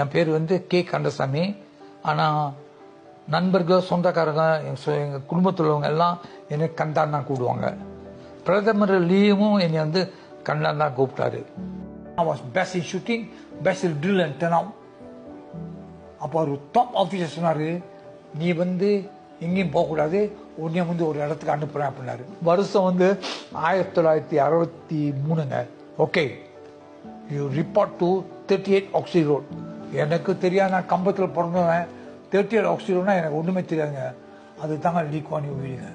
என் பேர் வந்து கே கந்தசாமி. ஆனால் நண்பர்கள், சொந்தக்காரங்க, எங்கள் குடும்பத்தில் உள்ளவங்க எல்லாம் என்னை கண்டான் தான் கூப்பிடுவாங்க. பிரதமர் லீவும் என்னை வந்து கண்டான் தான் கூப்பிட்டாரு. I was best in shooting, best in drill and turn out. அப்போ ஒரு டாப் ஆஃபீஸர் சொன்னார், நீ வந்து எங்கேயும் போகக்கூடாது, உடனே வந்து ஒரு இடத்துக்கு அனுப்புகிறேன் அப்படின்னாரு. வருஷம் வந்து 1963ங்க. Okay, you report to 38 oxy road. எனக்கு தெரியாது, நான் கம்பத்தில் பிறந்தவன். 38 ஆக்சி ரோட்னா எனக்கு ஒன்றுமே தெரியாதுங்க. அது தாங்க லீ குவான் யூ வீடுங்க.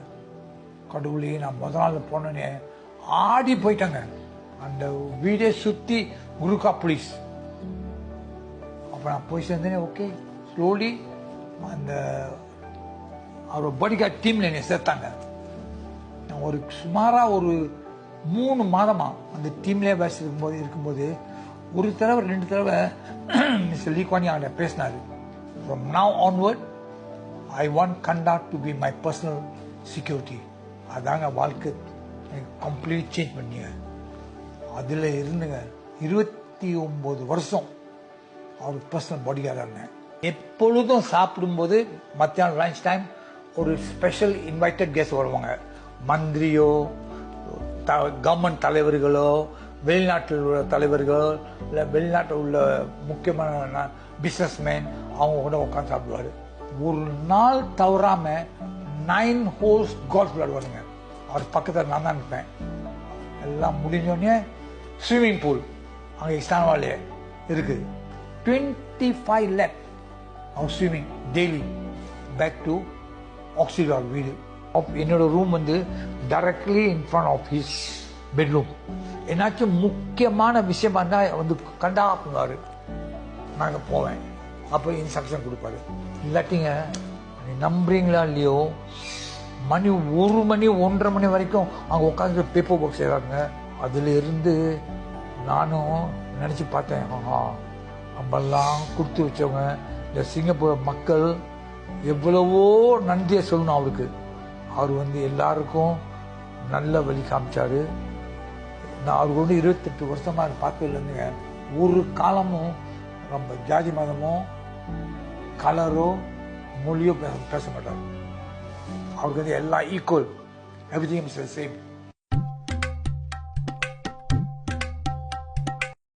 கடவுளே, நான் முதல் நாள் போனோன்னே ஆடி போயிட்டாங்க. அந்த வீடை சுற்றி குருக்கா போலீஸ். அப்போ நான் போய் சேர்ந்தேனே. ஓகே, ஸ்லோலி அந்த அவர் பாடிகார்ட் டீமில் என்னை சேர்த்தாங்க. நான் ஒரு சுமாராக ஒரு 3 மாதமாக அந்த டீம்லேயே பேசி இருக்கும்போது ஒரு தடவை 2 தடவை மிஸ்டர் லீ குவான் யூ அவனை பேசினார். From now onward I want கண்டா to be my personal security. அதாங்க வாழ்க்கை கம்ப்ளீட் சேஞ்ச் பண்ணிங்க. அதில் இருந்துங்க 29 வருஷம் அவர் பர்சனல் பாடிகார்டாக இருந்தேன். எப்பொழுதும் சாப்பிடும்போது மத்தியானம் லஞ்ச் டைம் ஒரு ஸ்பெஷல் இன்வைட்டட் கெஸ்ட் வருவாங்க. மந்திரியோ, கவர்மெண்ட் தலைவர்களோ, வெளிநாட்டில் உள்ள தலைவர்கள், இல்லை வெளிநாட்டில் உள்ள முக்கியமான பிஸ்னஸ்மேன், அவங்க கூட உட்காந்து சாப்பிடுவார். ஒரு நாள் தவறாமல் 9 ஹோல்ஸ் கோல்ஃப் விளையாடுவாருங்க. அவர் பக்கத்தில் நான் தான் இருப்பேன். எல்லாம் முடிஞ்சோடனே ஸ்விம்மிங் பூல் அங்கே இஸ்லாமாலே இருக்குது. 25 லேக் அவர் swimming daily. Back to oxygen வீடு. என்னோட ரூம் வந்து directly in front of his bedroom. என்னாச்சும் முக்கியமான விஷயமா இருந்தால் வந்து கண்டா அப்படின்னாரு. நாங்கள் போவேன். அப்போ இன்ஸ்ட்ரக்ஷன் கொடுப்பாரு. இல்லாட்டிங்க நம்புறீங்களா இல்லையோ, மணி 1 மணி 1:30 மணி வரைக்கும் அங்கே உட்காந்து பேப்பர் ஒர்க் செய்கிறாங்க. அதில் இருந்து நானும் நினச்சி பார்த்தேன், நம்மெல்லாம் கொடுத்து வச்சவங்க இந்த சிங்கப்பூர் மக்கள் எவ்வளவோ நன்றியை சொல்லணும் அவருக்கு. அவர் வந்து எல்லாருக்கும் நல்ல வழி காமிச்சாரு. நான் அவர் வந்து 28 வருஷமாக பார்த்ததுலேருந்துங்க ஒரு காலமும் நம்ம ஜாதி மதமோ கலரோ மொழியோ பேச மாட்டார். அவருக்கு வந்து எல்லாம் equal, everything is the same.